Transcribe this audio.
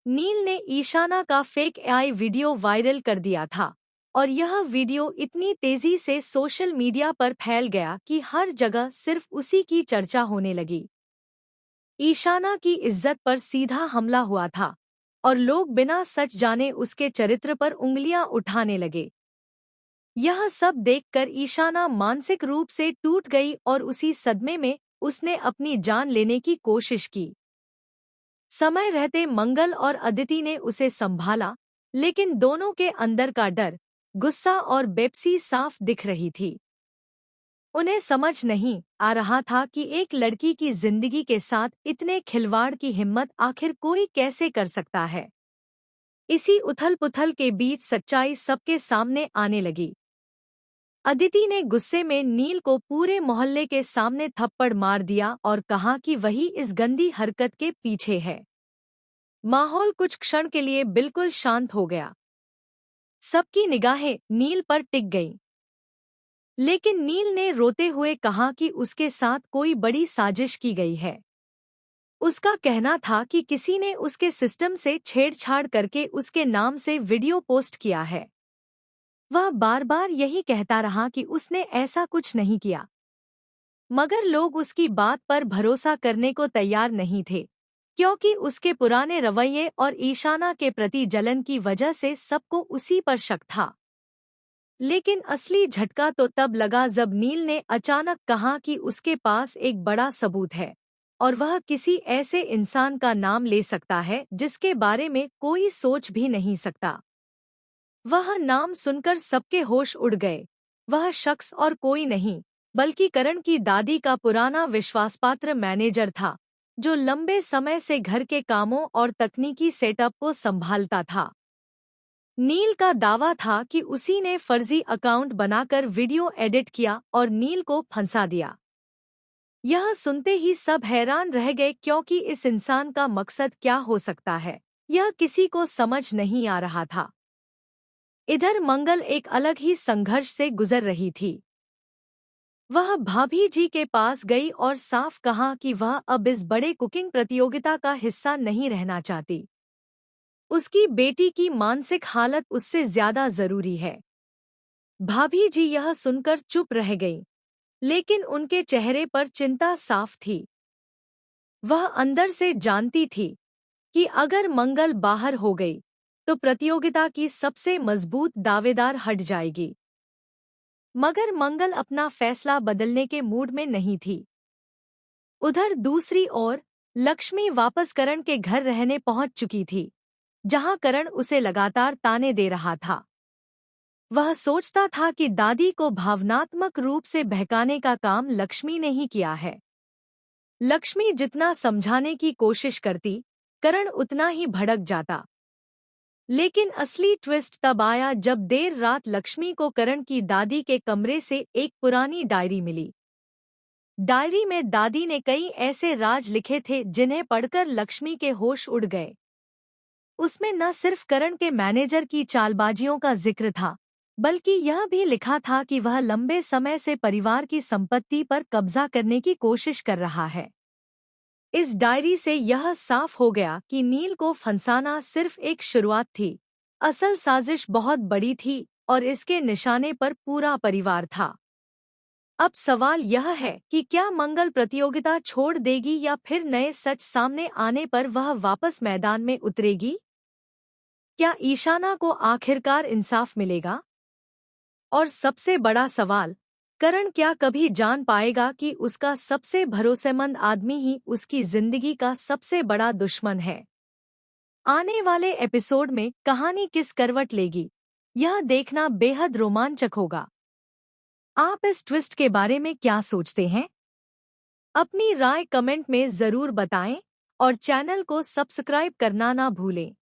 नील ने ईशाना का fake AI video viral कर दिया था और यह वीडियो इतनी तेजी से सोशल मीडिया पर फैल गया कि हर जगह सिर्फ उसी की चर्चा होने लगी। ईशाना की इज्जत पर सीधा हमला हुआ था और लोग बिना सच जाने उसके चरित्र पर उंगलियां उठाने लगे। यह सब देखकर ईशाना मानसिक रूप से टूट गई और उसी सदमे में उसने अपनी जान लेने की कोशिश की। समय रहते मंगल और अदिति ने उसे संभाला, लेकिन दोनों के अंदर का डर, गुस्सा और बेपसी साफ दिख रही थी। उन्हें समझ नहीं आ रहा था कि एक लड़की की जिंदगी के साथ इतने खिलवाड़ की हिम्मत आखिर कोई कैसे कर सकता है। इसी उथल-पुथल के बीच सच्चाई सबके सामने आने लगी। अदिति ने गुस्से में नील को पूरे मोहल्ले के सामने थप्पड़ मार दिया और कहा कि वही इस गंदी हरकत के पीछे है। माहौल कुछ क्षण के लिए बिल्कुल शांत हो गया। सबकी निगाहें नील पर टिक गईं। लेकिन नील ने रोते हुए कहा कि उसके साथ कोई बड़ी साजिश की गई है। उसका कहना था कि किसी ने उसके सिस्टम से छेड़छाड़ करके उसके नाम से वीडियो पोस्ट किया है। वह बार-बार यही कहता रहा कि उसने ऐसा कुछ नहीं किया, मगर लोग उसकी बात पर भरोसा करने को तैयार नहीं थे, क्योंकि उसके पुराने रवैये और ईशाना के प्रति जलन की वजह से सबको उसी पर शक था। लेकिन असली झटका तो तब लगा जब नील ने अचानक कहा कि उसके पास एक बड़ा सबूत है और वह किसी ऐसे इंसान का नाम ले सकता है जिसके बारे में कोई सोच भी नहीं सकता। वह नाम सुनकर सबके होश उड़ गए। वह शख्स और कोई नहीं बल्कि करण की दादी का पुराना विश्वासपात्र मैनेजर था, जो लंबे समय से घर के कामों और तकनीकी सेटअप को संभालता था। नील का दावा था कि उसी ने फर्जी अकाउंट बनाकर वीडियो एडिट किया और नील को फंसा दिया। यह सुनते ही सब हैरान रह गए, क्योंकि इस इंसान का मकसद क्या हो सकता है, यह किसी को समझ नहीं आ रहा था। इधर मंगल एक अलग ही संघर्ष से गुजर रही थी। वह भाभी जी के पास गई और साफ कहा कि वह अब इस बड़े कुकिंग प्रतियोगिता का हिस्सा नहीं रहना चाहती। उसकी बेटी की मानसिक हालत उससे ज्यादा जरूरी है। भाभी जी यह सुनकर चुप रह गईं, लेकिन उनके चेहरे पर चिंता साफ थी। वह अंदर से जानती थी कि अगर मंगल बाहर हो गई तो प्रतियोगिता की सबसे मजबूत दावेदार हट जाएगी। मगर मंगल अपना फैसला बदलने के मूड में नहीं थी। उधर दूसरी ओर लक्ष्मी वापस करण के घर रहने पहुंच चुकी थी, जहां करण उसे लगातार ताने दे रहा था। वह सोचता था कि दादी को भावनात्मक रूप से बहकाने का काम लक्ष्मी ने ही किया है। लक्ष्मी जितना समझाने की कोशिश करती, करण उतना ही भड़क जाता। लेकिन असली ट्विस्ट तब आया जब देर रात लक्ष्मी को करण की दादी के कमरे से एक पुरानी डायरी मिली। डायरी में दादी ने कई ऐसे राज लिखे थे जिन्हें पढ़कर लक्ष्मी के होश उड़ गए। उसमें न सिर्फ करण के मैनेजर की चालबाजियों का जिक्र था, बल्कि यह भी लिखा था कि वह लंबे समय से परिवार की संपत्ति पर कब्जा करने की कोशिश कर रहा है। इस डायरी से यह साफ हो गया कि नील को फंसाना सिर्फ एक शुरुआत थी। असल साजिश बहुत बड़ी थी और इसके निशाने पर पूरा परिवार था। अब सवाल यह है कि क्या मंगल प्रतियोगिता छोड़ देगी या फिर नए सच सामने आने पर वह वापस मैदान में उतरेगी? क्या ईशाना को आखिरकार इंसाफ मिलेगा? और सबसे बड़ा सवाल, करण क्या कभी जान पाएगा कि उसका सबसे भरोसेमंद आदमी ही उसकी जिंदगी का सबसे बड़ा दुश्मन है? आने वाले एपिसोड में कहानी किस करवट लेगी, यह देखना बेहद रोमांचक होगा। आप इस ट्विस्ट के बारे में क्या सोचते हैं? अपनी राय कमेंट में जरूर बताएं और चैनल को सब्सक्राइब करना ना भूलें।